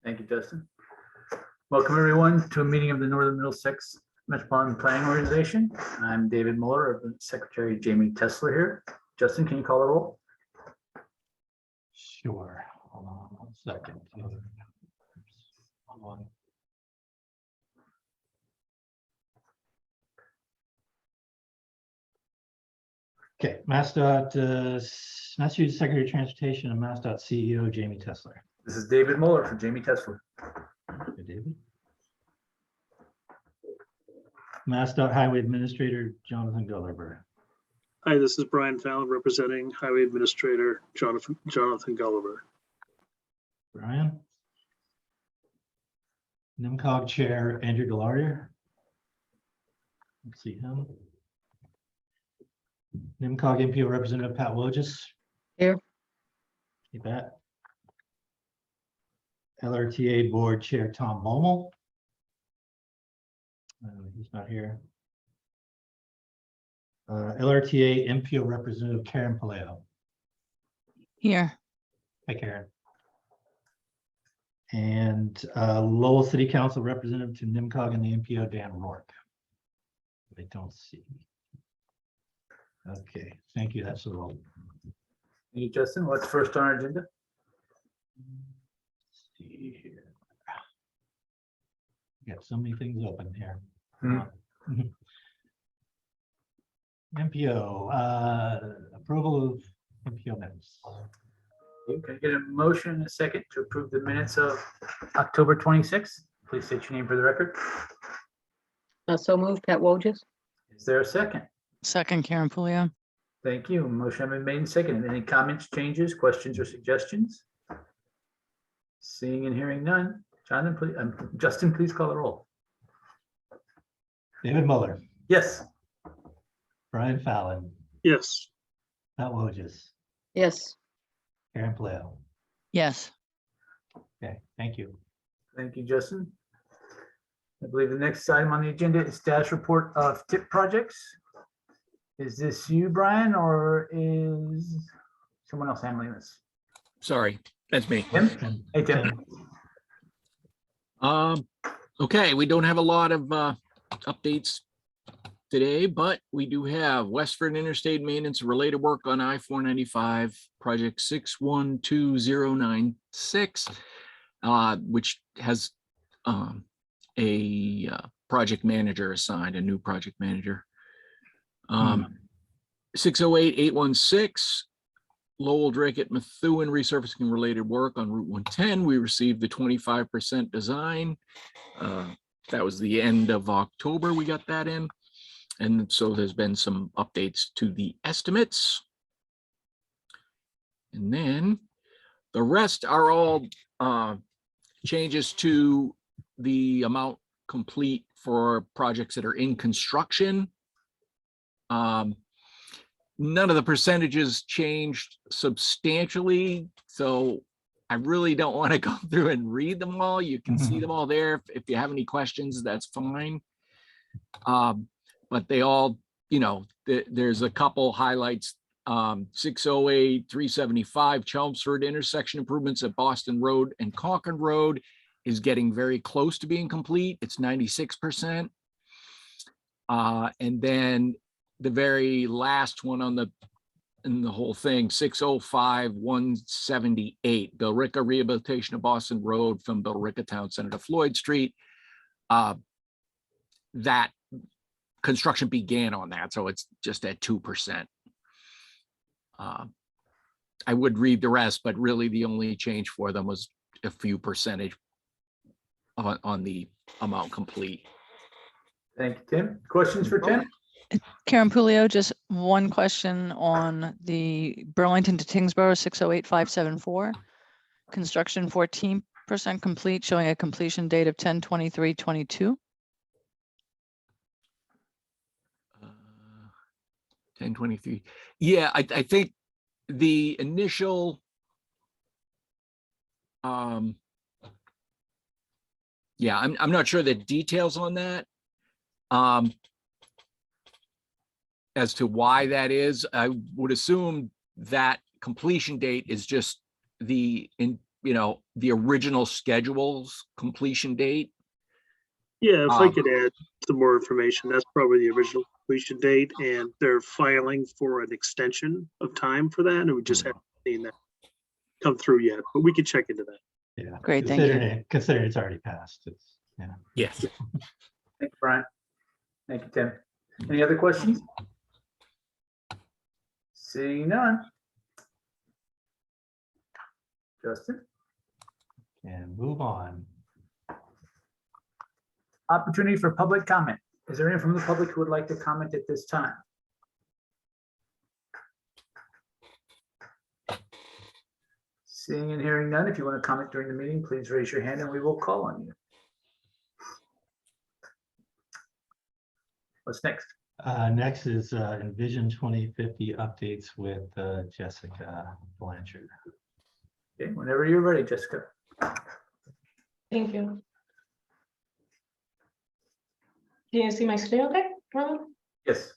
Thank you, Justin. Welcome, everyone, to a meeting of the Northern Middlesex Metropolitan Planning Organization. I'm David Muller of the Secretary Jamie Tesler here. Justin, can you call the roll? Sure. Hold on one second. Hold on. Okay, Massachusetts Secretary of Transportation and MassDOT CEO Jamie Tesler. This is David Muller for Jamie Tesler. Hey, David. MassDOT Highway Administrator Jonathan Gulliver. Hi, this is Brian Fallon representing Highway Administrator Jonathan Gulliver. Brian. NIMCOG Chair Andrew Delarier. Let's see him. NIMCOG MPO Representative Pat Wojcik. Here. You bet. LRTA Board Chair Tom Bommel. He's not here. LRTA MPO Representative Karen Paleo. Here. Hi, Karen. And Lowell City Council Representative to NIMCOG and the MPO Dan Rourke. I don't see. Okay, thank you. That's the roll. Thank you, Justin. What's first on our agenda? Let's see here. Got so many things open here. MPO, approval of MPO minutes. Can I get a motion and a second to approve the minutes of October 26th? Please state your name for the record. So moved, Pat Wojcik. Is there a second? Second, Karen Puleo. Thank you. Motion has been made and seconded. Any comments, changes, questions, or suggestions? Seeing and hearing none. Jonathan, please, Justin, please call the roll. David Muller, Yes. Brian Fallon, Yes, Pat Wojcik, Yes. Karen Paleo. Yes. Okay, thank you. Thank you, Justin. I believe the next item on the agenda is status report of TIP projects. Is this you, Brian, or is someone else handling this? Sorry, that's me. Tim? Hey, Tim. Okay, we don't have a lot of updates today, but we do have Westford Interstate Maintenance related work on I-495 project 612096, which has a project manager assigned, a new project manager. 608816 Lowell Dracut Methuen resurfacing related work on Route 110. We received the 25% design. That was the end of October. We got that in. And so there's been some updates to the estimates. And then the rest are all changes to the amount complete for projects that are in construction. None of the percentages changed substantially, so I really don't want to go through and read them all. You can see them all there. If you have any questions, that's fine. But they all, there's a couple highlights. 608 375 Chelmsford intersection improvements at Boston Road and Concord Road is getting very close to being complete. It's 96%. And then the very last one in the whole thing, 605 178 Billerica rehabilitation of Boston Road from Billerica Town Center to Floyd Street. That construction began on that, so it's just at 2%. I would read the rest, but really the only change for them was a few percentage on the amount complete. Thank you, Tim. Questions for Tim? Karen Puleo, just one question on the Burlington to Tingsboro 608574. Construction 14% complete, showing a completion date of 10/23/22. 10/23. Yeah, I think the initial yeah, I'm not sure the details on that. As to why that is, I would assume that completion date is just the the original schedule's completion date. Yeah, if I Um, could add some more information, that's probably the original completion date, and they're filing for an extension of time for that, and we just haven't seen that come through yet, but we could check into that. Yeah. Great, thank you. Considering it's already passed, it's, yeah. Yes. Thank you, Brian. Thank you, Tim. Any other questions? Seeing none. Justin, And move on. opportunity for public comment. Is there anyone from the public who would like to comment at this time? Seeing and hearing none, if you want to comment during the meeting, please raise your hand and we will call on you. What's next? Next is Envision 2050 updates with Jessica Blanchard. Okay, whenever you're ready, Jessica. Thank you. Can you see my screen okay, Ron? Yes.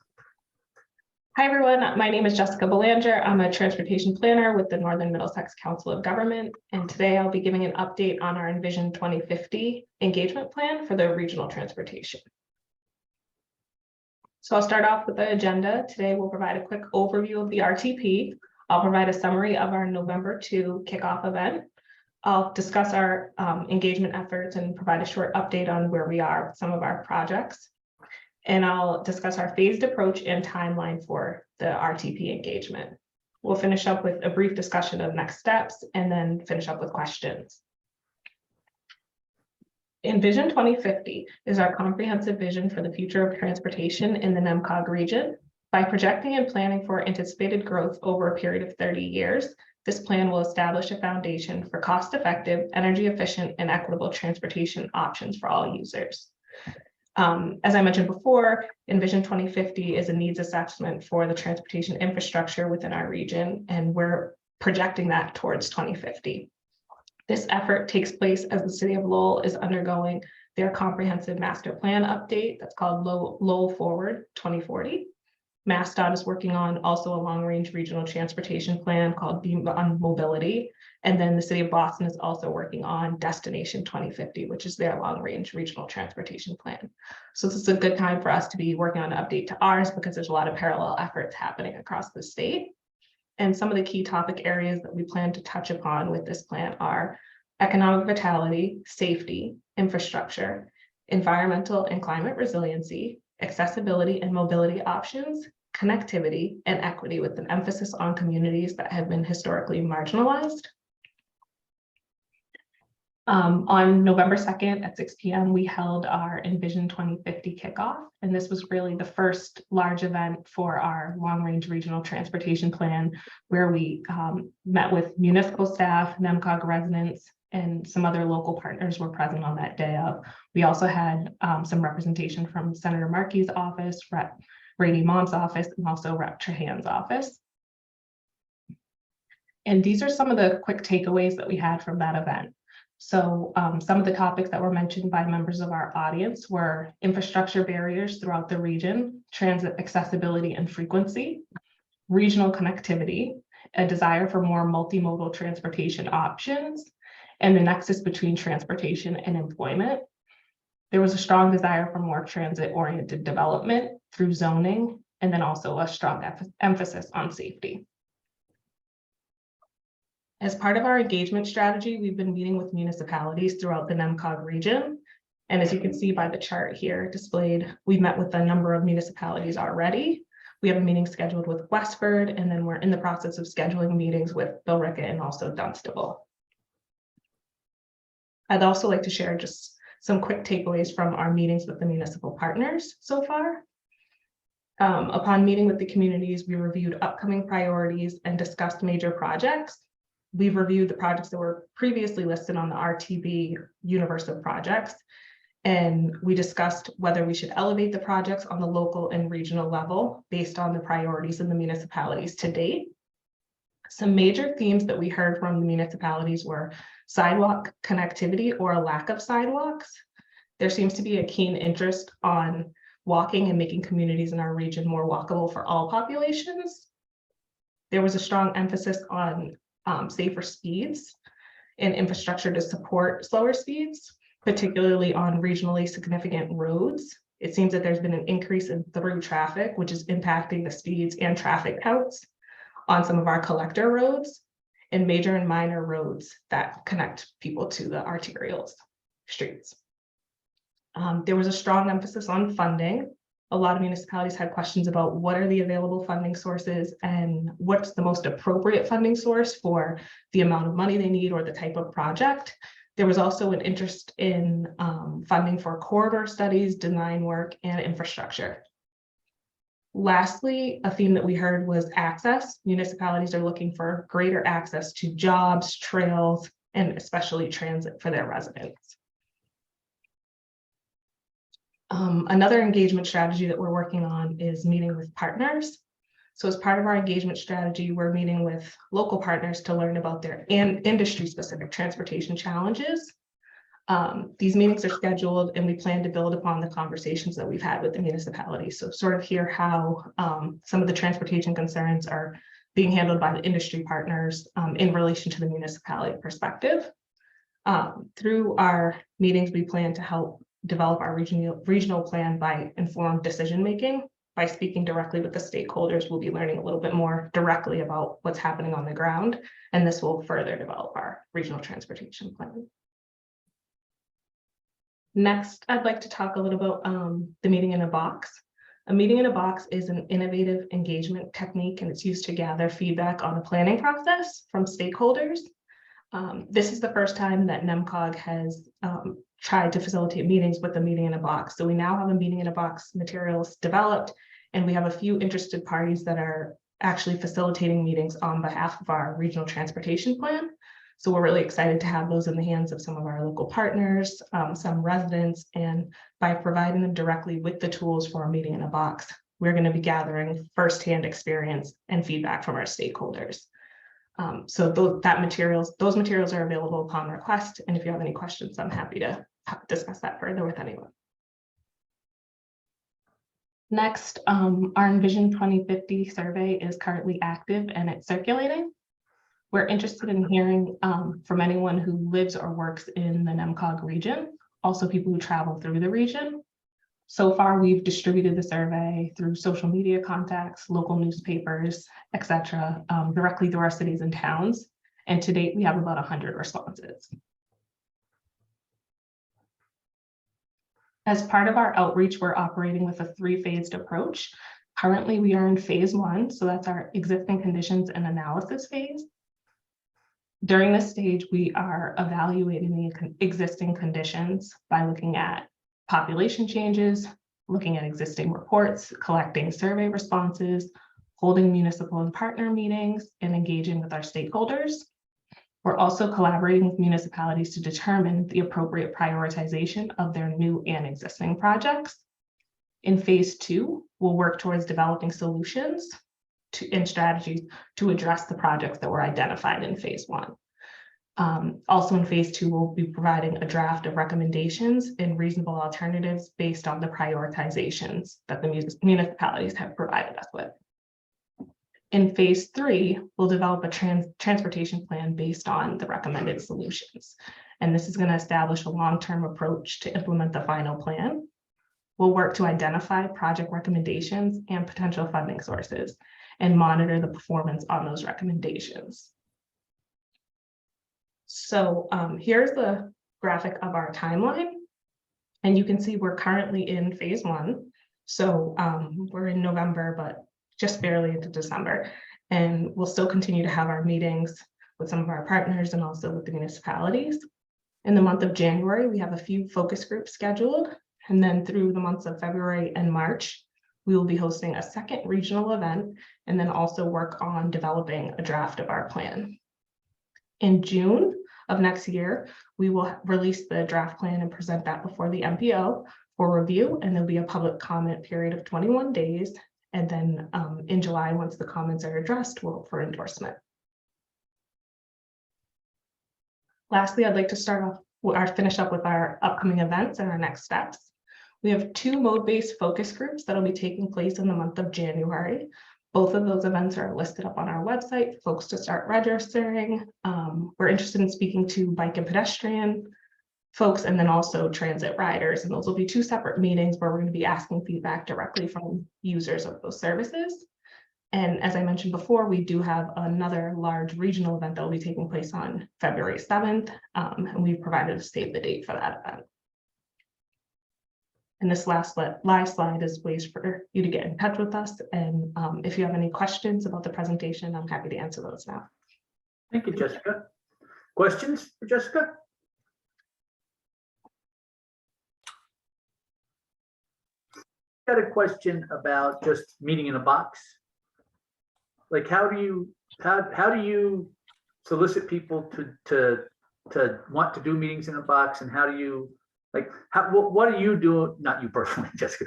Hi, everyone. My name is Jessica Belanger. I'm a transportation planner with the Northern Middlesex Council of Government. And today I'll be giving an update on our Envision 2050 engagement plan for the regional transportation. So I'll start off with the agenda. Today we'll provide a quick overview of the RTP. I'll provide a summary of our November 2 kickoff event. I'll discuss our engagement efforts and provide a short update on where we are with some of our projects. And I'll discuss our phased approach and timeline for the RTP engagement. We'll finish up with a brief discussion of next steps and then finish up with questions. Envision 2050 is our comprehensive vision for the future of transportation in the NEMCOG region. By projecting and planning for anticipated growth over a period of 30 years, this plan will establish a foundation for cost-effective, energy-efficient, and equitable transportation options for all users. As I mentioned before, Envision 2050 is a needs assessment for the transportation infrastructure within our region, and we're projecting that towards 2050. This effort takes place as the city of Lowell is undergoing their comprehensive master plan update that's called Lowell Forward 2040. MassDOT is working on also a long-range regional transportation plan called Beam on Mobility. And then the city of Boston is also working on Destination 2050, which is their long-range regional transportation plan. So this is a good time for us to be working on an update to ours because there's a lot of parallel efforts happening across the state. And some of the key topic areas that we plan to touch upon with this plan are economic vitality, safety, infrastructure, environmental and climate resiliency, accessibility and mobility options, connectivity, and equity with an emphasis on communities that have been historically marginalized. On November 2nd at 6 p.m., we held our Envision 2050 kickoff, and this was really the first large event for our long-range regional transportation plan, where we met with municipal staff, NEMCOG residents, and some other local partners were present on that day of. We also had some representation from Senator Markey's office, Rep. Brady Mont's office, and also Rep. Trahan's office. And these are some of the quick takeaways that we had from that event. So some of the topics that were mentioned by members of our audience were infrastructure barriers throughout the region, transit accessibility and frequency, regional connectivity, a desire for more multimodal transportation options, and the nexus between transportation and employment. There was a strong desire for more transit-oriented development through zoning, and then also a strong emphasis on safety. As part of our engagement strategy, we've been meeting with municipalities throughout the NEMCOG region. And as you can see by the chart here displayed, we've met with a number of municipalities already. We have a meeting scheduled with Westford, and then we're in the process of scheduling meetings with Billerica and also Dunstable. I'd also like to share just some quick takeaways from our meetings with the municipal partners so far. Upon meeting with the communities, we reviewed upcoming priorities and discussed major projects. We've reviewed the projects that were previously listed on the RTB universe of projects, and we discussed whether we should elevate the projects on the local and regional level based on the priorities in the municipalities to date. Some major themes that we heard from the municipalities were sidewalk connectivity or a lack of sidewalks. There seems to be a keen interest on walking and making communities in our region more walkable for all populations. There was a strong emphasis on safer speeds and infrastructure to support slower speeds, particularly on regionally significant roads. It seems that there's been an increase in through traffic, which is impacting the speeds and traffic counts on some of our collector roads and major and minor roads that connect people to the arterial streets. There was a strong emphasis on funding. A lot of municipalities had questions about what are the available funding sources and what's the most appropriate funding source for the amount of money they need or the type of project. There was also an interest in funding for corridor studies, design work, and infrastructure. Lastly, a theme that we heard was access. Municipalities are looking for greater access to jobs, trails, and especially transit for their residents. Another engagement strategy that we're working on is meeting with partners. So as part of our engagement strategy, we're meeting with local partners to learn about their industry-specific transportation challenges. These meetings are scheduled and we plan to build upon the conversations that we've had with the municipality. So sort of hear how some of the transportation concerns are being handled by the industry partners in relation to the municipality perspective. Through our meetings, we plan to help develop our regional plan by informed decision-making. By speaking directly with the stakeholders, we'll be learning a little bit more directly about what's happening on the ground, and this will further develop our regional transportation plan. Next, I'd like to talk a little about the meeting in a box. A meeting in a box is an innovative engagement technique, and it's used to gather feedback on a planning process from stakeholders. This is the first time that NEMCOG has tried to facilitate meetings with a meeting in a box. So we now have a meeting in a box materials developed, and we have a few interested parties that are actually facilitating meetings on behalf of our regional transportation plan. So we're really excited to have those in the hands of some of our local partners, some residents, and by providing them directly with the tools for a meeting in a box, we're going to be gathering firsthand experience and feedback from our stakeholders. So those materials are available upon request. And if you have any questions, I'm happy to discuss that further with anyone. Next, our Envision 2050 survey is currently active and it's circulating. We're interested in hearing from anyone who lives or works in the NEMCOG region, also people who travel through the region. So far, we've distributed the survey through social media contacts, local newspapers, etc., directly through our cities and towns. And to date, we have about 100 responses. As part of our outreach, we're operating with a 3-phased approach. Currently, we are in phase 1, so that's our existing conditions and analysis phase. During this stage, we are evaluating the existing conditions by looking at population changes, looking at existing reports, collecting survey responses, holding municipal and partner meetings, and engaging with our stakeholders. We're also collaborating with municipalities to determine the appropriate prioritization of their new and existing projects. In phase 2, we'll work towards developing solutions and strategies to address the projects that were identified in phase 1. Also in phase 2, we'll be providing a draft of recommendations and reasonable alternatives based on the prioritizations that the municipalities have provided us with. In phase 3, we'll develop a transportation plan based on the recommended solutions. And this is going to establish a long-term approach to implement the final plan. We'll work to identify project recommendations and potential funding sources and monitor the performance on those recommendations. So here's the graphic of our timeline. And you can see we're currently in phase 1. So we're in November, but just barely into December. And we'll still continue to have our meetings with some of our partners and also with the municipalities. In the month of January, we have a few focus groups scheduled. And then through the months of February and March, we will be hosting a second regional event and then also work on developing a draft of our plan. In June of next year, we will release the draft plan and present that before the MPO for review, and there'll be a public comment period of 21 days. And then in July, once the comments are addressed, we'll for endorsement. Lastly, I'd like to start off or finish up with our upcoming events and our next steps. We have 2 mode-based focus groups that'll be taking place in the month of January. Both of those events are listed up on our website for folks to start registering. We're interested in speaking to bike and pedestrian folks and then also transit riders. And those will be two separate meetings where we're going to be asking feedback directly from users of those services. And as I mentioned before, we do have another large regional event that will be taking place on February 7th. And we've provided a save the date for that event. And this last live slide is ways for you to get in touch with us. And if you have any questions about the presentation, I'm happy to answer those now. Thank you, Jessica. Questions for Jessica? Got a question about just meeting in a box. Like, how do you solicit people to want to do meetings in a box, and how do you what do you do? Not you personally, Jessica,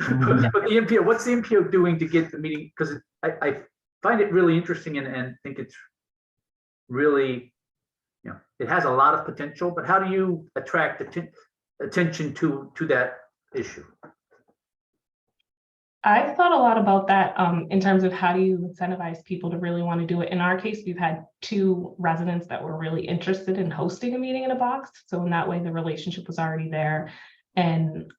but the MPO. What's the MPO doing to get the meeting? Because I find it really interesting and think it's really, it has a lot of potential. But how do you attract attention to that issue? I've thought a lot about that in terms of how do you incentivize people to really want to do it. In our case, we've had 2 residents that were really interested in hosting a meeting in a box. So in that way, the relationship was already there. And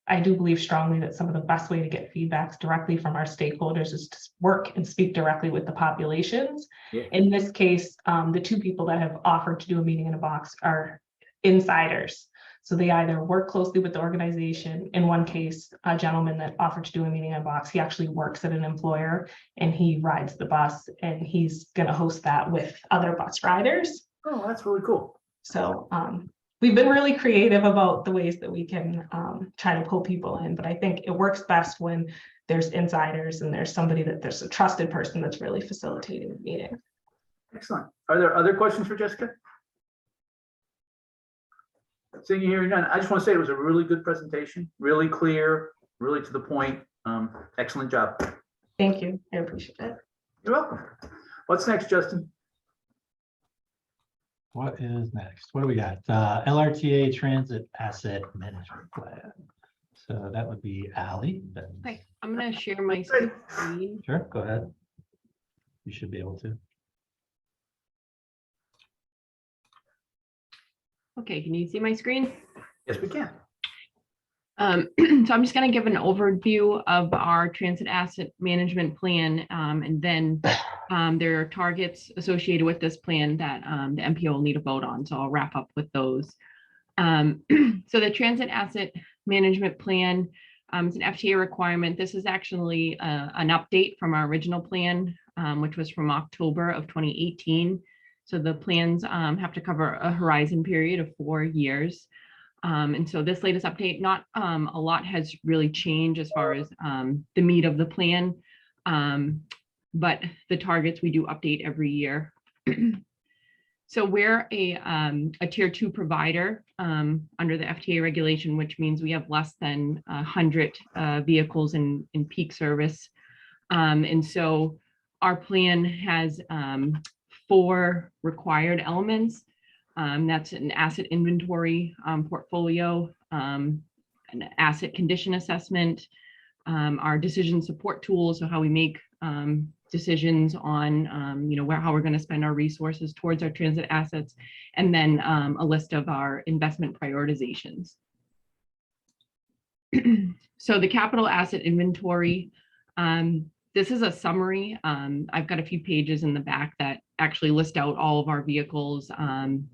I do believe strongly that some of the best way to get feedbacks directly from our stakeholders is to work and speak directly with the populations. Yeah. In this case, the 2 people that have offered to do a meeting in a box are insiders. So they either work closely with the organization. In one case, a gentleman that offered to do a meeting in a box, he actually works at an employer and he rides the bus, and he's going to host that with other bus riders. Oh, that's really cool. So we've been really creative about the ways that we can try to pull people in, but I think it works best when there's insiders and there's a trusted person that's really facilitating the meeting. Excellent. Are there other questions for Jessica? Seeing you here, none. I just want to say it was a really good presentation, really clear, really to the point. Excellent job. Thank you. I appreciate it. You're welcome. What's next, Justin? What is next? What do we got? LRTA Transit Asset Management Plan. So that would be Ally. Hi, I'm going to share my screen. Sure, go ahead. You should be able to. Okay, can you see my screen? Yes, we can. So I'm just going to give an overview of our transit asset management plan, and then there are targets associated with this plan that the MPO will need to vote on. So I'll wrap up with those. So the transit asset management plan is an FTA requirement. This is actually an update from our original plan, which was from October of 2018. So the plans have to cover a horizon period of 4 years. And so this latest update, not a lot has really changed as far as the meat of the plan, but the targets we do update every year. So we're a tier 2 provider under the FTA regulation, which means we have less than 100 vehicles in peak service. And so our plan has 4 required elements. That's an asset inventory portfolio, an asset condition assessment, our decision support tools, so how we make decisions on how we're going to spend our resources towards our transit assets, and then a list of our investment prioritizations. So the capital asset inventory, this is a summary. I've got a few pages in the back that actually list out all of our vehicles. And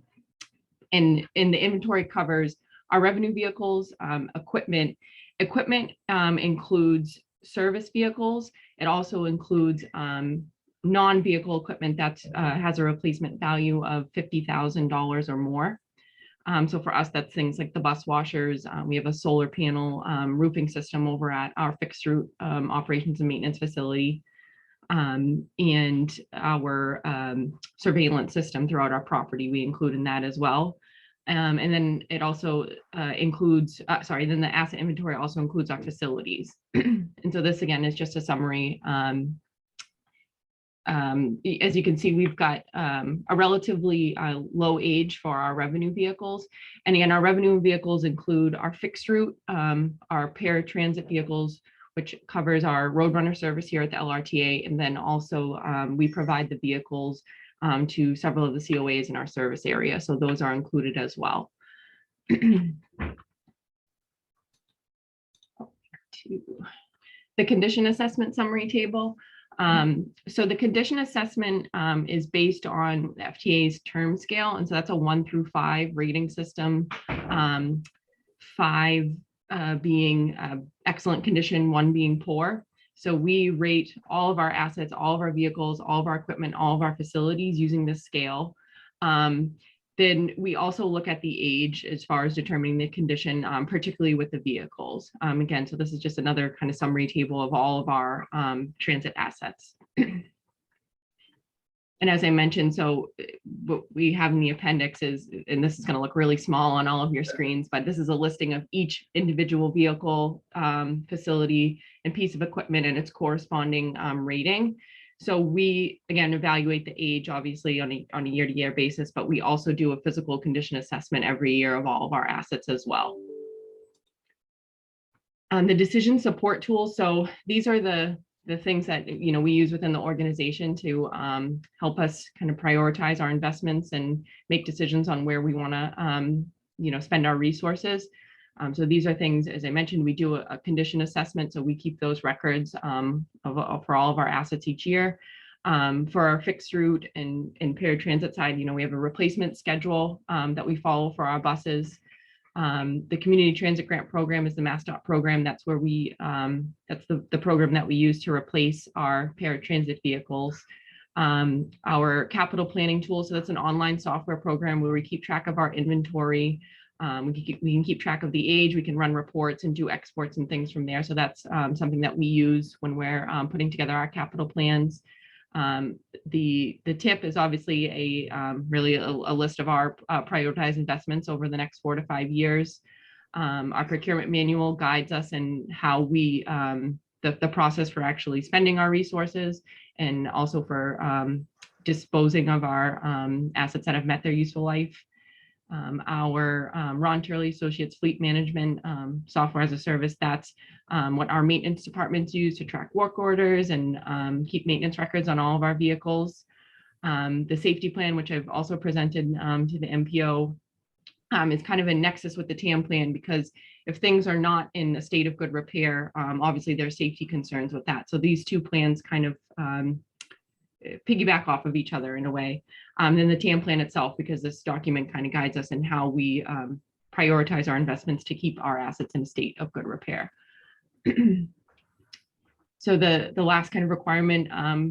the inventory covers our revenue vehicles, equipment. Equipment includes service vehicles. It also includes non-vehicle equipment that has a replacement value of $50,000 or more. So for us, that's things like the bus washers. We have a solar panel roofing system over at our fixed route operations and maintenance facility, and our surveillance system throughout our property, we include in that as well. And then it also includes, then the asset inventory also includes our facilities. And so this again is just a summary. As you can see, we've got a relatively low age for our revenue vehicles. And again, our revenue vehicles include our fixed route, our paratransit vehicles, which covers our Roadrunner service here at the LRTA. And then also we provide the vehicles to several of the COAs in our service area. So those are included as well. To the condition assessment summary table. So the condition assessment is based on the FTA's term scale. And so that's a 1 through 5 rating system. 5 being excellent condition, 1 being poor. So we rate all of our assets, all of our vehicles, all of our equipment, all of our facilities using this scale. Then we also look at the age as far as determining the condition, particularly with the vehicles. Again, so this is just another kind of summary table of all of our transit assets. And as I mentioned, so what we have in the appendix is, and this is going to look really small on all of your screens, but this is a listing of each individual vehicle, facility, and piece of equipment and its corresponding rating. So we, again, evaluate the age, obviously, on a year-to-year basis, but we also do a physical condition assessment every year of all of our assets as well. The decision support tools. So these are the things that we use within the organization to help us kind of prioritize our investments and make decisions on where we want to spend our resources. So these are things, as I mentioned, we do a condition assessment. So we keep those records for all of our assets each year. For our fixed route and paratransit side, we have a replacement schedule that we follow for our buses. The Community Transit Grant Program is the MassDOT program. That's where we, that's the program that we use to replace our paratransit vehicles. Our capital planning tool, so that's an online software program where we keep track of our inventory. We can keep track of the age, we can run reports and do exports and things from there. So that's something that we use when we're putting together our capital plans. The tip is obviously really a list of our prioritized investments over the next 4 to 5 years. Our procurement manual guides us in how we, the process for actually spending our resources, and also for disposing of our assets that have met their useful life. Our Ron Turley Associates Fleet Management Software as a Service, that's what our maintenance departments use to track work orders and keep maintenance records on all of our vehicles. The safety plan, which I've also presented to the MPO, is kind of a nexus with the TAM plan, because if things are not in a state of good repair, obviously there's safety concerns with that. So these two plans kind of piggyback off of each other in a way. Then the TAM plan itself, because this document kind of guides us in how we prioritize our investments to keep our assets in a state of good repair. So the last kind of requirement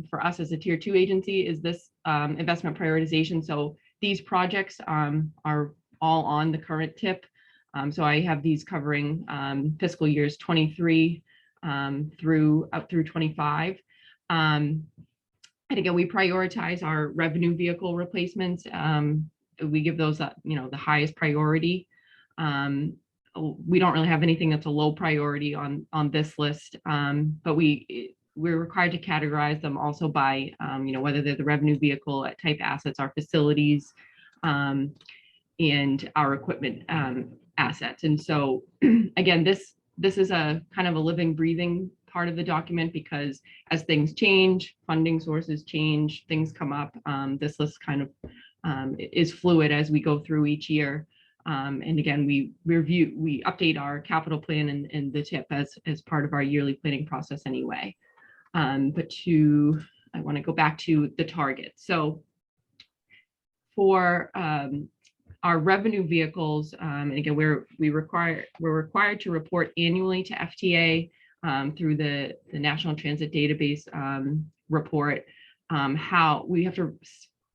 for us as a tier 2 agency is this investment prioritization. So these projects are all on the current tip. So I have these covering fiscal years 23 through 25. And again, we prioritize our revenue vehicle replacements. We give those, the highest priority. We don't really have anything that's a low priority on this list, but we're required to categorize them also by, whether they're the revenue vehicle type assets, our facilities, and our equipment assets. And so, again, this is a kind of a living, breathing part of the document, because as things change, funding sources change, things come up, this list kind of is fluid as we go through each year. And again, we update our capital plan and the tip as part of our yearly planning process anyway. But I want to go back to the target. So for our revenue vehicles, and again, we're required to report annually to FTA through the National Transit Database report, how we have to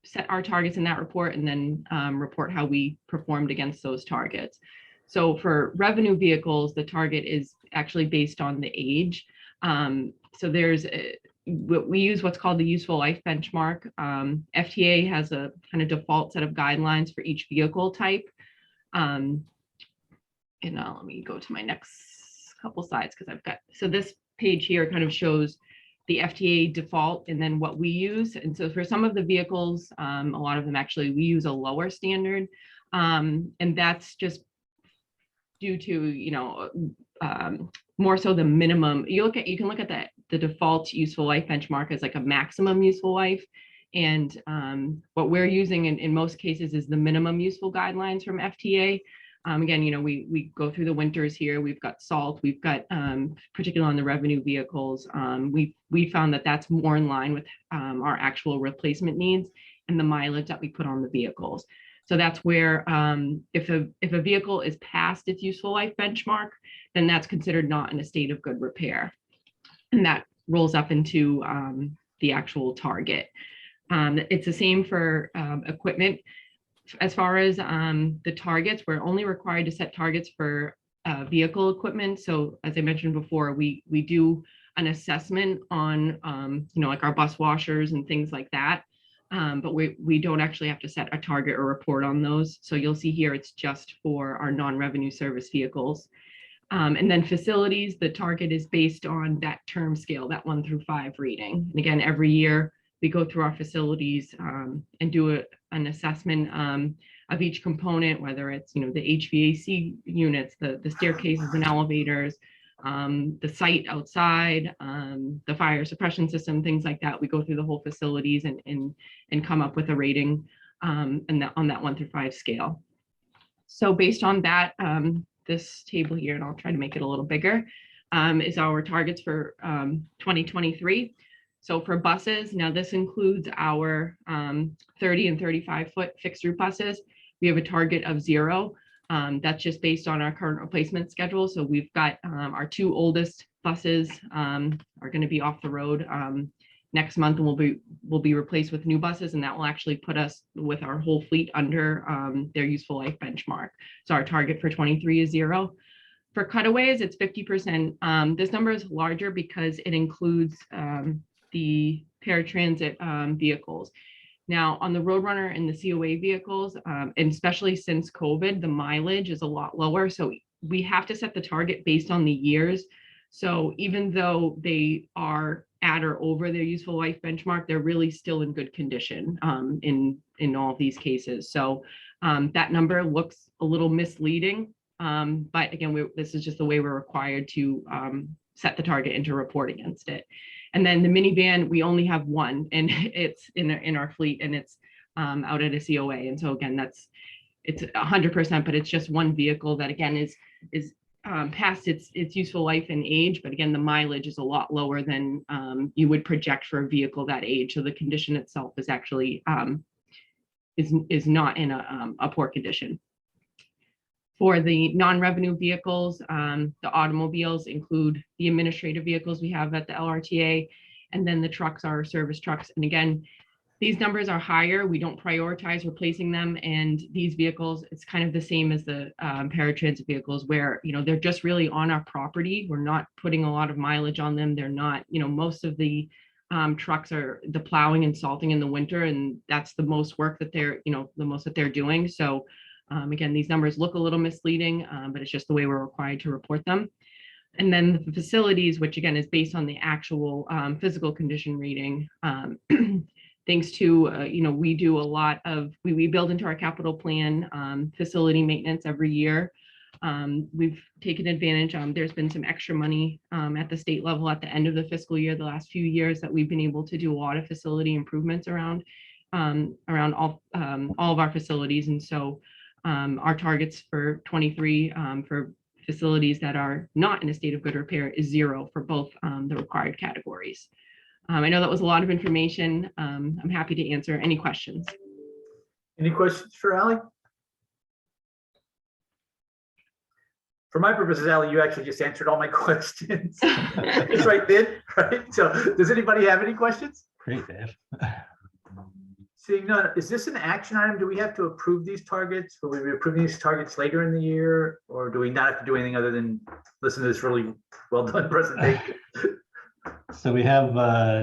set our targets in that report, and then report how we performed against those targets. So for revenue vehicles, the target is actually based on the age. So we use what's called the useful life benchmark. FTA has a kind of default set of guidelines for each vehicle type. And now let me go to my next couple slides, because so this page here kind of shows the FTA default and then what we use. And so for some of the vehicles, a lot of them actually, we use a lower standard. And that's just due to, more so the minimum. You can look at the default useful life benchmark as like a maximum useful life. And what we're using in most cases is the minimum useful guidelines from FTA. Again, we go through the winters here. We've got salt. We've got, particularly on the revenue vehicles, we found that that's more in line with our actual replacement needs and the mileage that we put on the vehicles. So that's where if a vehicle is past its useful life benchmark, then that's considered not in a state of good repair, and that rolls up into the actual target. It's the same for equipment. As far as the targets, we're only required to set targets for vehicle equipment. So as I mentioned before, we do an assessment on like our bus washers and things like that. But we don't actually have to set a target or report on those. So you'll see here it's just for our non-revenue service vehicles. And then facilities, the target is based on that term scale, that 1 through 5 reading. And again, every year we go through our facilities and do an assessment of each component, whether it's the HVAC units, the staircases and elevators, the site outside, the fire suppression system, things like that. We go through the whole facilities and come up with a rating on that 1 through 5 scale. So based on that, this table here, and I'll try to make it a little bigger, is our targets for 2023. So for buses, now this includes our 30 and 35 foot fixed route buses. We have a target of 0. That's just based on our current replacement schedule. So we've got our 2 oldest buses are going to be off the road next month, and will be replaced with new buses, and that will actually put us with our whole fleet under their useful life benchmark. So our target for 23 is 0. For cutaways, it's 50%. This number is larger because it includes the paratransit vehicles. Now, on the Roadrunner and the COA vehicles, and especially since COVID, the mileage is a lot lower. So we have to set the target based on the years. So even though they are at or over their useful life benchmark, they're really still in good condition in all of these cases. So that number looks a little misleading. But again, this is just the way we're required to set the target and to report against it. And then the minivan, we only have one, and it's in our fleet, and it's out at a COA. And so again, it's 100%, but it's just one vehicle that again is past its useful life and age. But again, the mileage is a lot lower than you would project for a vehicle that age. So the condition itself is actually is not in a poor condition. For the non-revenue vehicles, the automobiles include the administrative vehicles we have at the LRTA, and then the trucks are service trucks. And again, these numbers are higher. We don't prioritize replacing them. And these vehicles, it's kind of the same as the paratransit vehicles, where they're just really on our property. We're not putting a lot of mileage on them. They're not, most of the trucks are the plowing and salting in the winter, and that's the most work that they're, the most that they're doing. So again, these numbers look a little misleading, but it's just the way we're required to report them. And then the facilities, which again is based on the actual physical condition reading. Thanks to, we do a lot of, we build into our capital plan facility maintenance every year. We've taken advantage, there's been some extra money at the state level at the end of the fiscal year, the last few years, that we've been able to do a lot of facility improvements around all of our facilities. And so our targets for 23 for facilities that are not in a state of good repair is 0 for both the required categories. I know that was a lot of information. I'm happy to answer any questions. Any questions for Ally? For my purposes, Ally, you actually just answered all my questions. It's right there, right? So does anybody have any questions? Great, Dave. Seeing none, is this an action item? Do we have to approve these targets? Will we be approving these targets later in the year? Or do we not have to do anything other than listen to this really well done presentation? So we have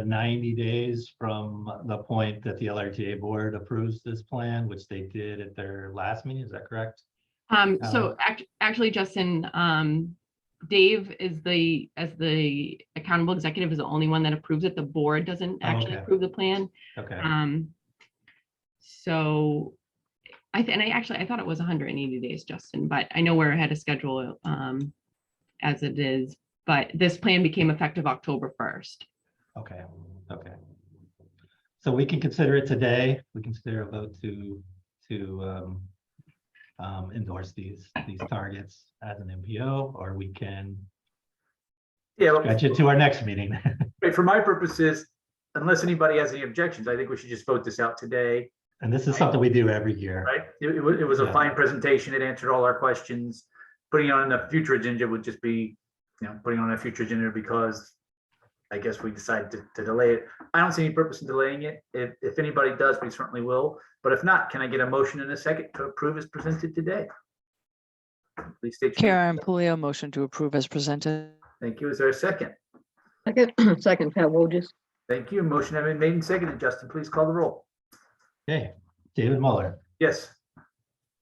90 days from the point that the LRTA board approves this plan, which they did at their last meeting. Is that correct? So actually, Justin, Dave is as the accountable executive is the only one that approves it. The board doesn't actually approve the plan. Okay. So I thought it was 180 days, Justin, but I know we're ahead of schedule as it is. but this plan became effective October 1st. Okay, okay. So we can consider it today. We consider a vote to endorse these targets as an MPO, or we can Yeah, well, stretch it to our next meeting. right, for my purposes, unless anybody has any objections, I think we should just vote this out today, And this is something we do every year. right? It was a Yeah. fine presentation. It answered all our questions. Putting it on a future agenda would just be, putting on a future agenda because I guess we decided to delay it. I don't see any purpose in delaying it. If anybody does, we certainly will. But if not, can I get a motion in a second to approve as presented today? Please state your name. Karen Pulio, motion to approve as presented. Thank you. Is there a second? Second, second, Pat Wojcik. Thank you. Motion having been made and seconded. Justin, please call the roll. Okay, David Muller, Yes.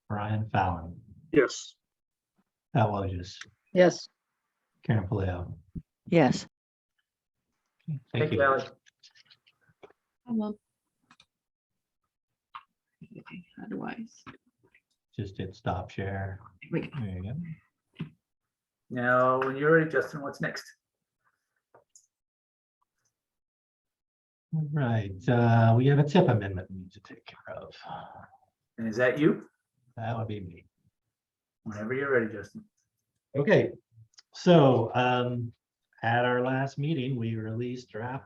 Brian Fallon, Yes. Pat Wojcik, Yes. Karen Puleo. Yes. Thank you, Ally. Otherwise, Just hit stop share. we go. There you go. Now, when you're ready, Justin, what's next? All right, we have a tip amendment we need to take care of. And is that you? That would be me. Whenever you're ready, Justin. Okay, so at our last meeting, we released draft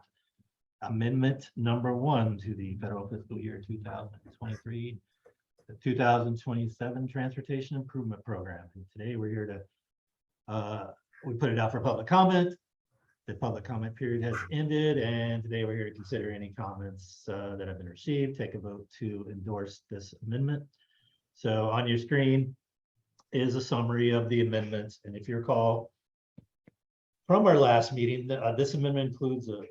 amendment number 1 to the federal fiscal year 2023, the 2027 Transportation Improvement Program. And today we're here to, we put it out for public comment. The public comment period has ended, and today we're here to consider any comments that have been received, take a vote to endorse this amendment. So on your screen is a summary of the amendments, and if you recall from our last meeting, this amendment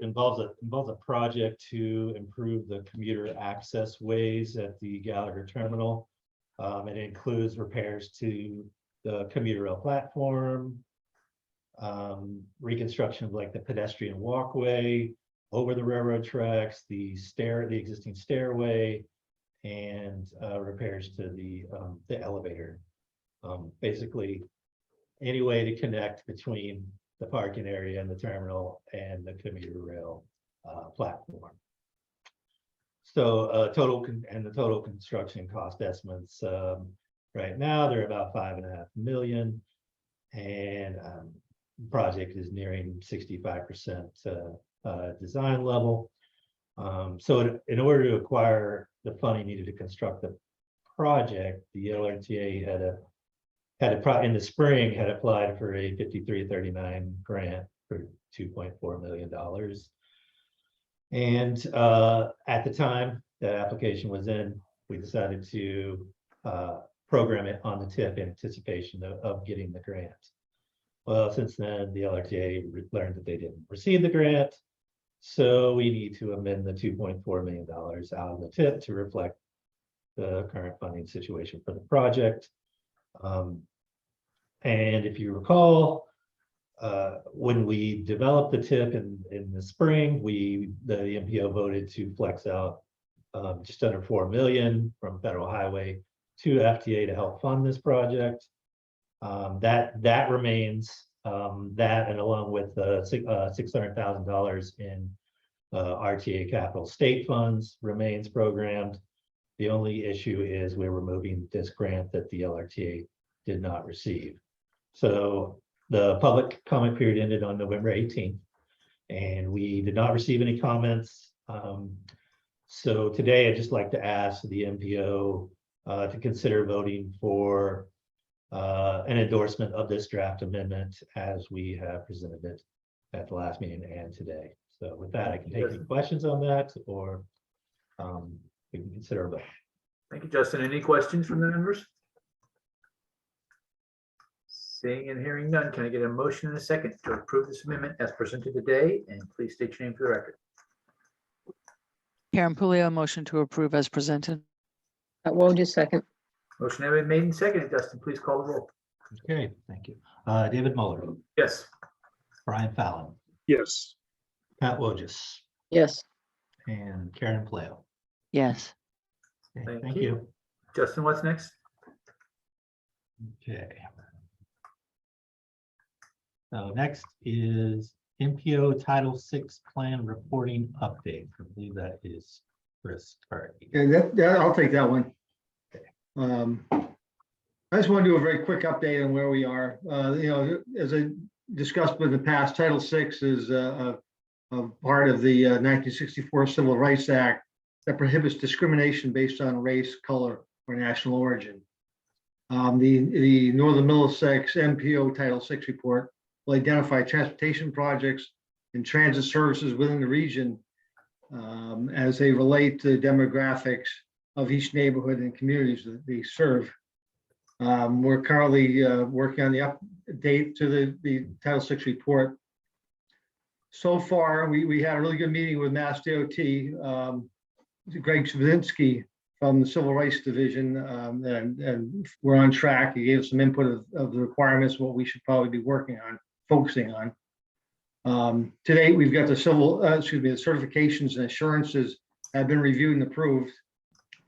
involves a project to improve the commuter access ways at the Gallagher terminal. It includes repairs to the commuter rail platform, reconstruction of like the pedestrian walkway over the railroad tracks, the existing stairway, and repairs to the elevator. Basically, any way to connect between the parking area and the terminal and the commuter rail platform. So the total construction cost estimates right now, they're about $5.5 million, and project is nearing 65% design level. So in order to acquire the funding needed to construct the project, the LRTA in the spring had applied for a 5339 grant for $2.4 million. And at the time that application was in, we decided to program it on the tip in anticipation of getting the grant. Well, since then, the LRTA learned that they didn't receive the grant. So we need to amend the $2.4 million out of the tip to reflect the current funding situation for the project. And if you recall, when we developed the tip in the spring, the MPO voted to flex out just under $4 million from Federal Highway to FTA to help fund this project. That remains, that and along with the $600,000 in RTA capital state funds remains programmed. The only issue is we're removing this grant that the LRTA did not receive. So the public comment period ended on November 18th, and we did not receive any comments. So today I'd just like to ask the MPO to consider voting for an endorsement of this draft amendment as we have presented it at the last meeting and today. So with that, I can take any questions on that, or we can consider a vote. Thank you, Justin. Any questions from the members? Seeing and hearing none, can I get a motion in a second to approve this amendment as presented today? And please state your name for the record. Karen Pulio, motion to approve as presented. Pat Wojcik, second. Motion having been made and seconded. Justin, please call the roll. Okay, thank you. David Muller, Yes. Brian Fallon, Yes. Pat Wojcik, Yes. and Karen Puleo. Yes. Okay, Thank thank you. you. Justin, what's next? Okay. So next is MPO Title VI Plan Reporting Update. I believe that is Chris Tardy. Yeah, I'll take that one. I just want to do a very quick update on where we are. As I discussed in the past, Title VI is a part of the 1964 Civil Rights Act that prohibits discrimination based on race, color, or national origin. The Northern Middlesex MPO Title VI report will identify transportation projects and transit services within the region as they relate to the demographics of each neighborhood and communities that they serve. We're currently working on the update to the Title VI report. So far, we had a really good meeting with Mass DOT. Greg Swazinski from the Civil Rights Division, and we're on track. He gave some input of the requirements, what we should probably be focusing on. To date, we've got the certifications and assurances have been reviewed and approved.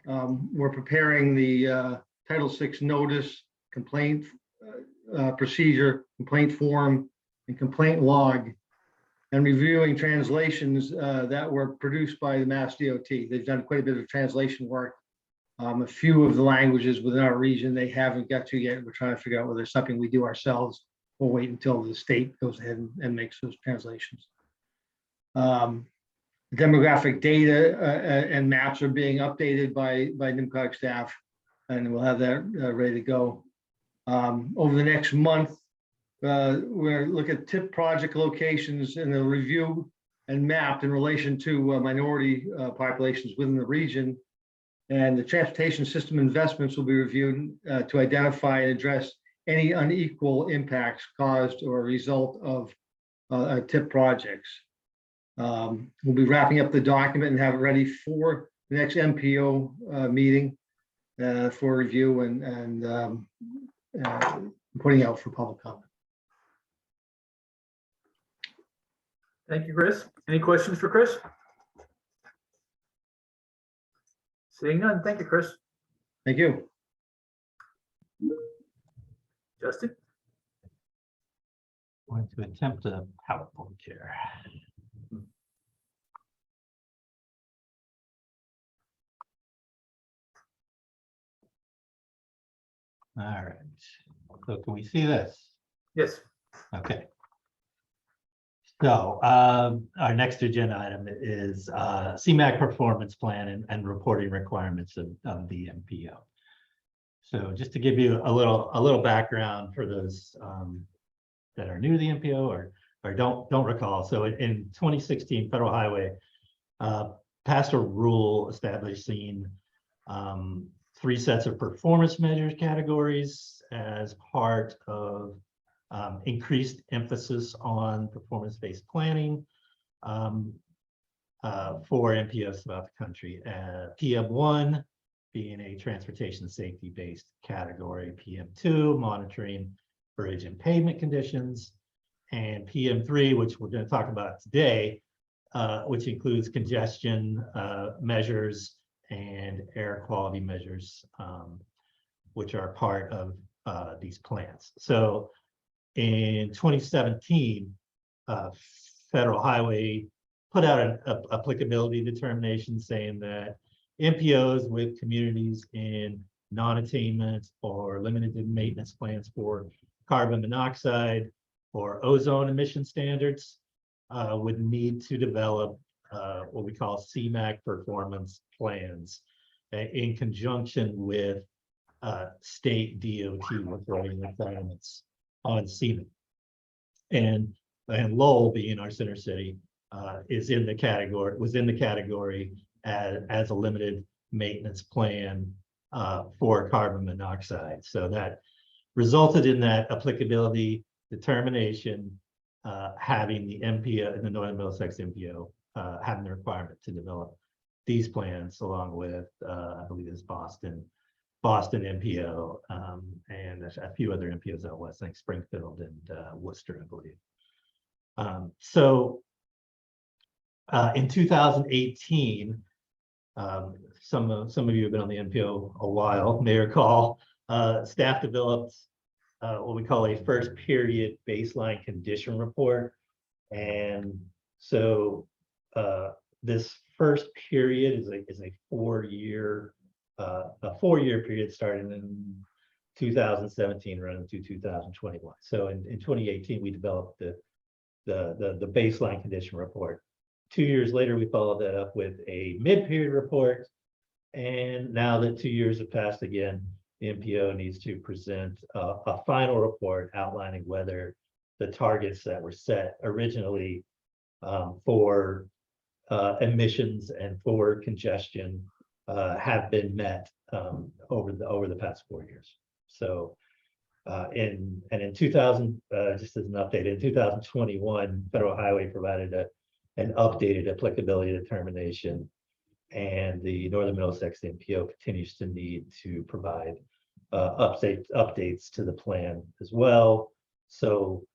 We're preparing the Title VI notice, complaint procedure, complaint form, and complaint log, and reviewing translations that were produced by the Mass DOT. They've done quite a bit of translation work. A few of the languages within our region they haven't got to yet. We're trying to figure out whether it's something we do ourselves. We'll wait until the state goes ahead and makes those translations. Demographic data and maps are being updated by NIMCOG staff, and we'll have that ready to go. Over the next month, we're going to look at TIP project locations and the review and mapped in relation to minority populations within the region. And the transportation system investments will be reviewed to identify and address any unequal impacts caused or a result of TIP projects. We'll be wrapping up the document and have it ready for the next MPO meeting for review and putting out for public comment. Thank you, Chris. Any questions for Chris? Seeing none, thank you, Chris. Thank you. Justin? Going to attempt a PowerPoint here. All right. So can we see this? Yes. Okay. So our next agenda item is CMAQ performance plan and reporting requirements of the MPO. So just to give you a little background for those that are new to the MPO or don't recall. So in 2016, Federal Highway passed a rule establishing 3 sets of performance measures categories as part of increased emphasis on performance-based planning for MPOs throughout the country. PM1 being a transportation safety-based category, PM2 monitoring bridge and pavement conditions, and PM3, which we're going to talk about today, which includes congestion measures and air quality measures, which are part of these plans. So in 2017, Federal Highway put out an applicability determination saying that MPOs with communities in non-attainment or limited maintenance plans for carbon monoxide or ozone emission standards would need to develop what we call CMAQ performance plans in conjunction with state DOT reporting requirements on CMAQ. And Lowell, being our center city, was in the category as a limited maintenance plan for carbon monoxide. So that resulted in that applicability determination having the MPO and the Northern Middlesex MPO having the requirement to develop these plans along with I believe it's Boston MPO and a few other MPOs out west, like Springfield and Worcester, I believe. So in 2018, some of you have been on the MPO a while, may recall, staff developed what we call a first period baseline condition report. And so this first period is a 4-year period starting in 2017 running through 2021. So in 2018 we developed the baseline condition report. 2 years later we followed that up with a mid-period report, and now that 2 years have passed again, the MPO needs to present a final report outlining whether the targets that were set originally for emissions and for congestion have been met over the past 4 years. So in 2000, just as an update, in 2021, Federal Highway provided an updated applicability determination, and the Northern Middlesex MPO continues to need to provide updates to the plan as well. So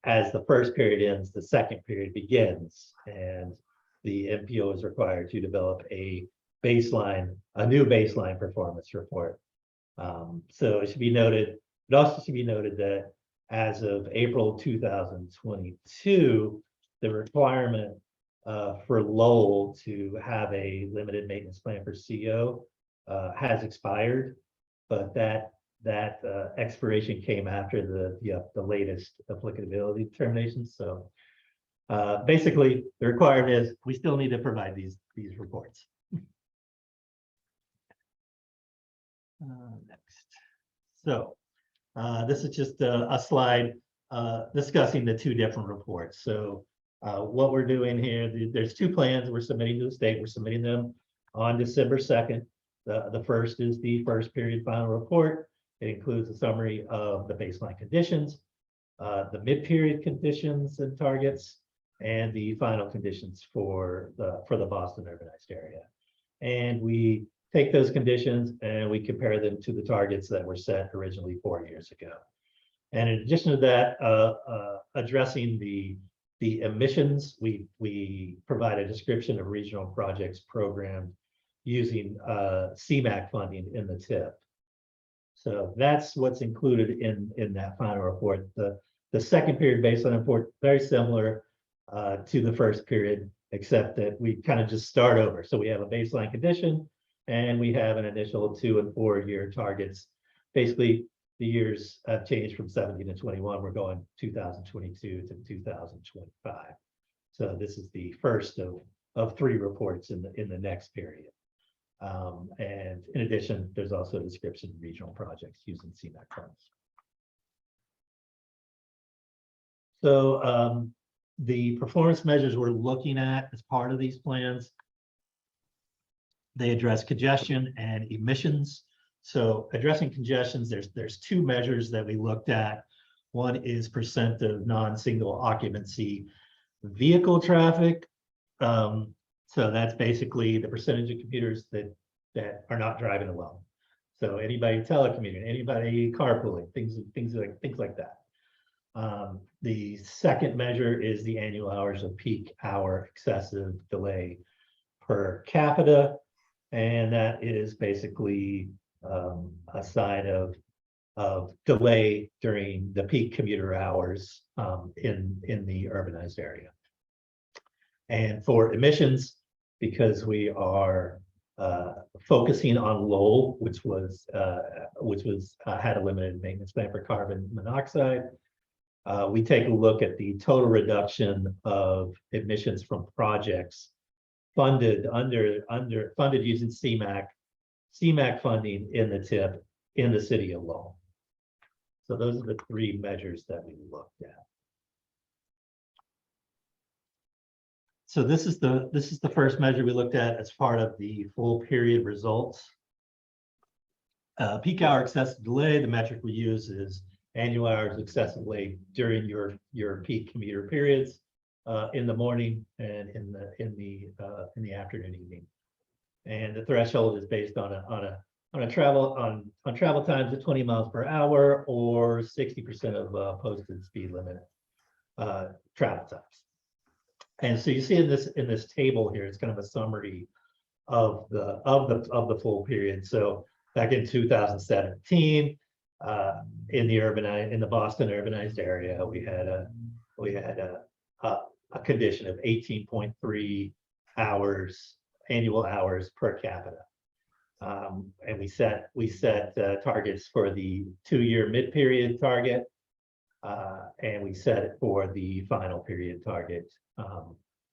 as the first period ends, the second period begins, and the MPO is required to develop a new baseline performance report. So it should be noted, it also should be noted that as of April 2022, the requirement for Lowell to have a limited maintenance plan for CO has expired, but that expiration came after the latest applicability determination. So basically, the requirement is we still need to provide these reports. Next. So this is just a slide discussing the two different reports. So what we're doing here, there's two plans we're submitting to the state. We're submitting them on December 2nd. The first is the first period final report. It includes a summary of the baseline conditions, the mid-period conditions and targets, and the final conditions for the Boston urbanized area. And we take those conditions and we compare them to the targets that were set originally 4 years ago. And in addition to that, addressing the emissions, we provide a description of regional projects programmed using CMAQ funding in the TIP. So that's what's included in that final report. The second period baseline report, very similar to the first period, except that we kind of just start over. So we have a baseline condition, and we have an initial 2 and 4 year targets. Basically, the years have changed from 17 to 21. We're going 2022 to 2025. So this is the first of 3 reports in the next period. And in addition, there's also a description of regional projects using CMAQ funds. So the performance measures we're looking at as part of these plans, they address congestion and emissions. So addressing congestions, there's 2 measures that we looked at. One is percent of non-single occupancy vehicle traffic. So that's basically the percentage of commuters that are not driving alone. So anybody telecommuting, anybody carpooling, things like that. The second measure is the annual hours of peak hour excessive delay per capita, and that is basically a sign of delay during the peak commuter hours in the urbanized area. And for emissions, because we are focusing on Lowell, which had a limited maintenance plan for carbon monoxide, we take a look at the total reduction of emissions from projects funded using CMAQ funding in the TIP in the city of Lowell. So those are the 3 measures that we looked at. So this is the first measure we looked at as part of the full period results. Peak hour excessive delay, the metric we use is annual hours of excessive delay during your peak commuter periods in the morning and in the afternoon, evening. And the threshold is based on travel times at 20 miles per hour or 60% of posted speed limit travel times. And so you see in this table here, it's kind of a summary of the full period. So back in 2017, in the Boston urbanized area, we had a condition of 18.3 hours, annual hours per capita. And we set targets for the 2-year mid-period target, and we set it for the final period target,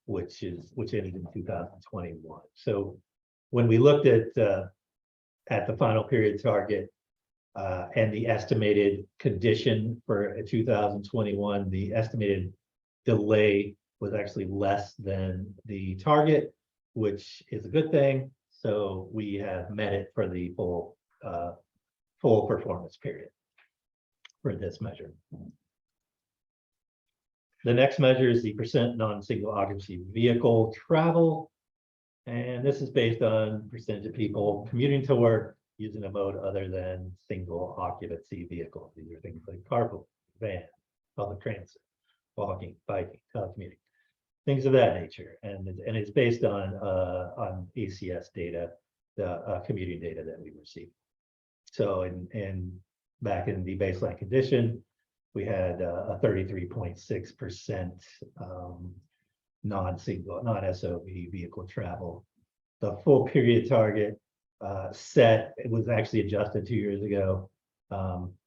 which ended in 2021. So when we looked at the final period target and the estimated condition for 2021, the estimated delay was actually less than the target, which is a good thing. So we have met it for the full performance period for this measure. The next measure is the percent non-single occupancy vehicle travel. And this is based on percentage of people commuting to work using a mode other than single occupancy vehicles. These are things like carpool, van, public transit, walking, biking, telecommuting, things of that nature. And it's based on ACS data, the commuting data that we received. So back in the baseline condition, we had a 33.6% non-SOV vehicle travel. The full period target it was actually adjusted 2 years ago,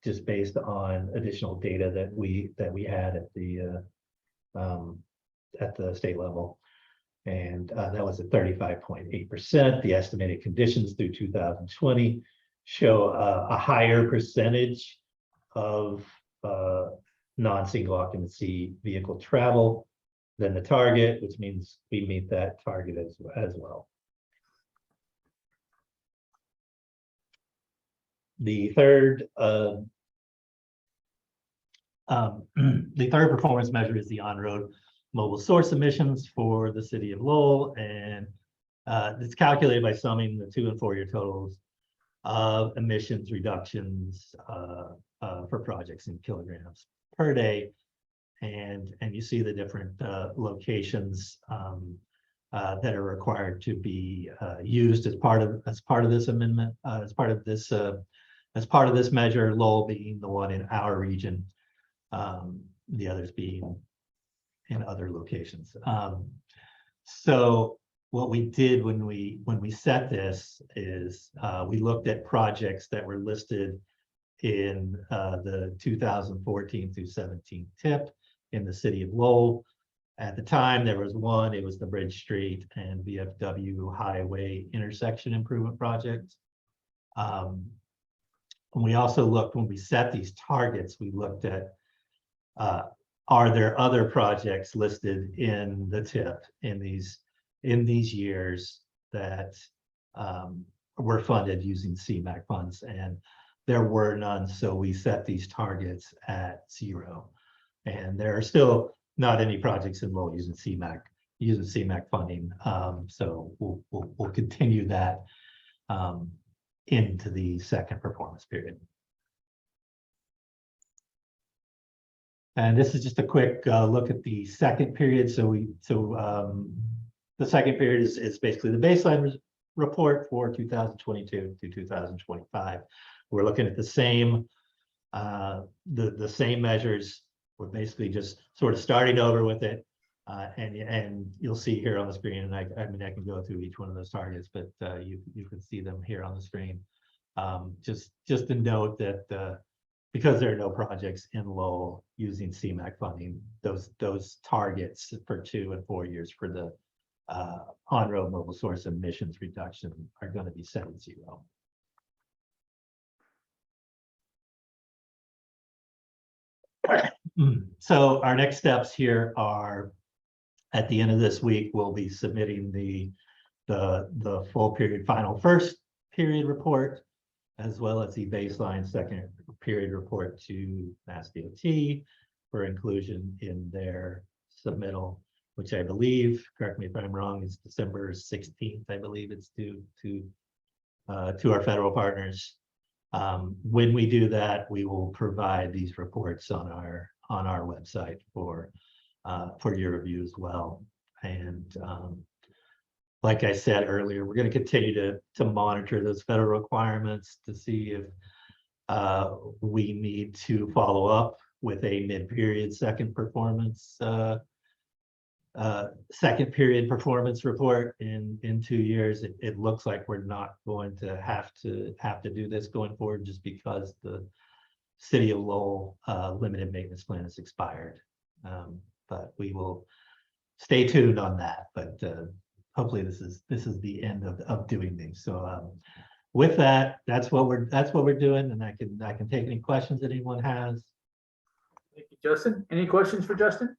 just based on additional data that we had at the state level. And that was at 35.8%. The estimated conditions through 2020 show a higher percentage of non-single occupancy vehicle travel than the target, which means we meet that target as well. The third performance measure is the on-road mobile source emissions for the city of Lowell, and it's calculated by summing the 2 and 4 year totals of emissions reductions for projects in kilograms per day, and you see the different locations that are required to be used as part of this amendment, as part of this measure. Lowell being the one in our region, the others being in other locations. So what we did when we set this is we looked at projects that were listed in the 2014 through 17 TIP in the city of Lowell. At the time, there was one, it was the Bridge Street and VFW Highway intersection improvement project. We also looked, when we set these targets, we looked at are there other projects listed in the TIP in these years that were funded using CMAQ funds, and there were none. So we set these targets at 0, and there are still not any projects in Lowell using CMAQ funding. So we'll continue that into the second performance period. And this is just a quick look at the second period. So the second period is basically the baseline report for 2022 to 2025. We're looking at the same measures. We're basically just sort of starting over with it, and you'll see here on the screen. And I mean, I can go through each one of those targets, but you can see them here on the screen. Just to note that because there are no projects in Lowell using CMAQ funding, those targets for 2 and 4 years for the on-road mobile source emissions reduction are going to be set at 0. So our next steps here are, at the end of this week, we'll be submitting the full period final first period report, as well as the baseline second period report to Mass DOT for inclusion in their submittal, which I believe, correct me if I'm wrong, is December 16th. I believe it's due to our federal partners. When we do that, we will provide these reports on our website for your review as well. And like I said earlier, we're going to continue to monitor those federal requirements to see We need to follow up with a mid-period second period performance report in 2 years. It looks like we're not going to have to do this going forward just because the City of Lowell limited maintenance plan is expired. But we will stay tuned on that. But hopefully this is the end of doing these. So with that, that's what we're doing, and I can take any questions that anyone has. Thank you, Justin. Any questions for Justin?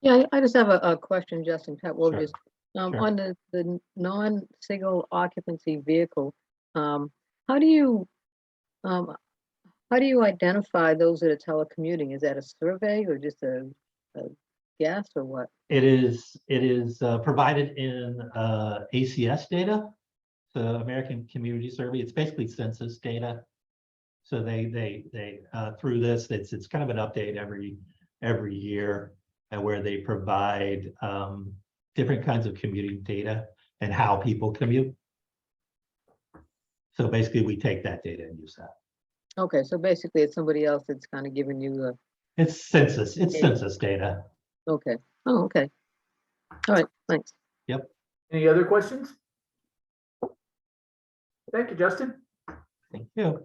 Yeah, I just have a question, Justin, Pat will Sure, just, sure. on the non-single occupancy vehicle, how do you identify those that are telecommuting? Is that a survey or just a guess or what? It is provided in ACS data, the American Community Survey. It's basically census data. So they through this, it's kind of an update every year, and where they provide different kinds of commuting data and how people commute. So basically, we take that data and use that. Okay, so basically it's somebody else that's kind of giving you the, It's census data. okay, oh, okay. All right, thanks. Any other questions? Thank you, Justin. Thank you.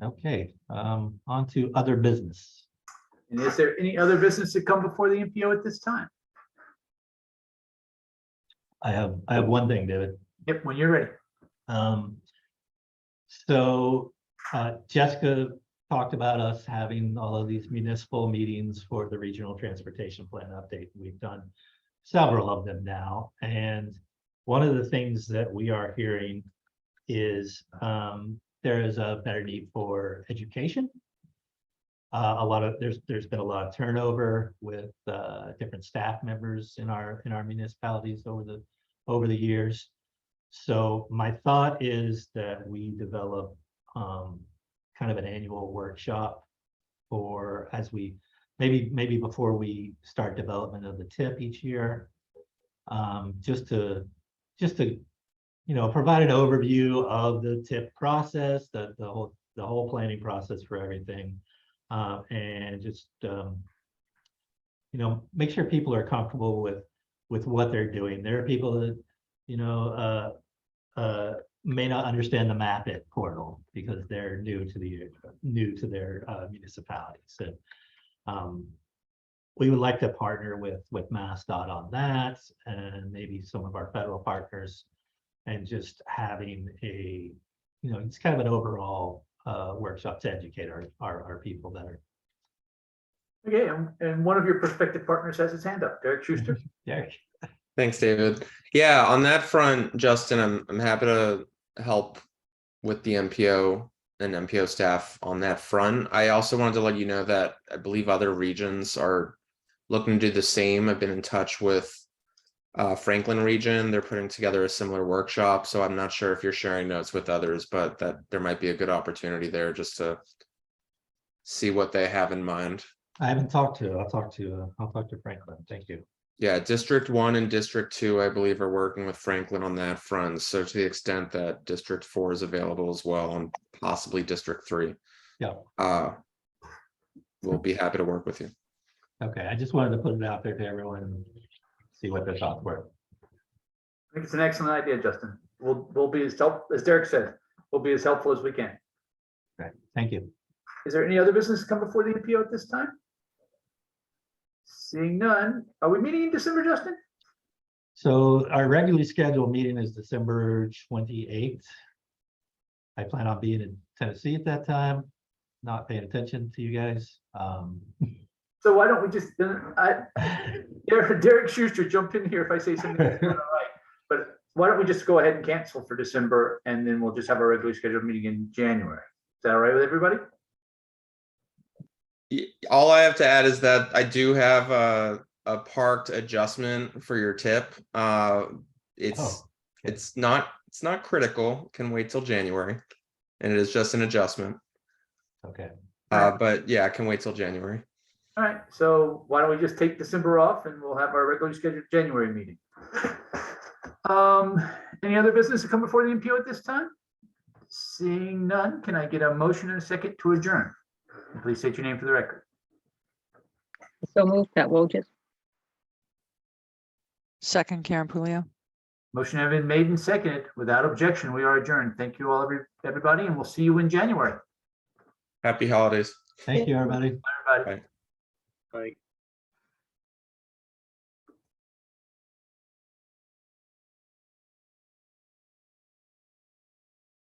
Okay, on to other business. And is there any other business to come before the MPO at this time? I have one thing, David. Yep, when you're ready. So Jessica talked about us having all of these municipal meetings for the regional transportation plan update. We've done several of them now. And one of the things that we are hearing is there is a better need for education. There's been a lot of turnover with different staff members in our municipalities over the years. So my thought is that we develop kind of an annual workshop for, as we maybe before we start development of the TIP each year, just to provide an overview of the TIP process, the whole planning process for everything, and just make sure people are comfortable with what they're doing. There are people that may not understand the Map It portal because they're new to their municipalities. And we would like to partner with MassDOT on that, and maybe some of our federal partners, and just having it's kind of an overall workshop to educate our people better. Okay, and one of your prospective partners has his hand up, Derek Schuster. Derek. Thanks, David. Yeah, on that front, Justin, I'm happy to help with the MPO and MPO staff on that front. I also wanted to let you know that I believe other regions are looking to do the same. I've been in touch with Franklin region. They're putting together a similar workshop. So I'm not sure if you're sharing notes with others, but that there might be a good opportunity there just to see what they have in mind. I haven't talked to. I'll talk to Franklin. Thank you. Yeah, District 1 and District 2, I believe, are working with Franklin on that front. So to the extent that District 4 is available as well, and possibly District 3, Yeah. We'll be happy to work with you. Okay, I just wanted to put it out there to everyone and see what their thoughts were. I think it's an excellent idea, Justin. We'll be as Derek said, we'll be as helpful as we can. Right. Thank you. Is there any other business to come before the MPO at this time? Seeing none, are we meeting in December, Justin? So our regularly scheduled meeting is December 28th. I plan on being in Tennessee at that time, not paying attention to you guys. So why don't we just, Derek Schuster, jump in here if I say something that's not all right. But why don't we just go ahead and cancel for December, and then we'll just have our regularly scheduled meeting in January. Is that all right with everybody? All I have to add is that I do have a parked adjustment for your tip. It's not critical. Can wait till January, and it is just an adjustment. Okay. But yeah, I can wait till January. All right, so why don't we just take December off and we'll have our regularly scheduled January meeting. Any other business to come before the MPO at this time? Seeing none, can I get a motion and a second to adjourn? And please state your name for the record. So moved, Pat Wojcik. Second, Karen Pulio. Motion has been made and seconded. Without objection, we are adjourned. Thank you all, everybody, and we'll see you in January. Happy holidays. Thank you, everybody. Everybody. Bye. Right.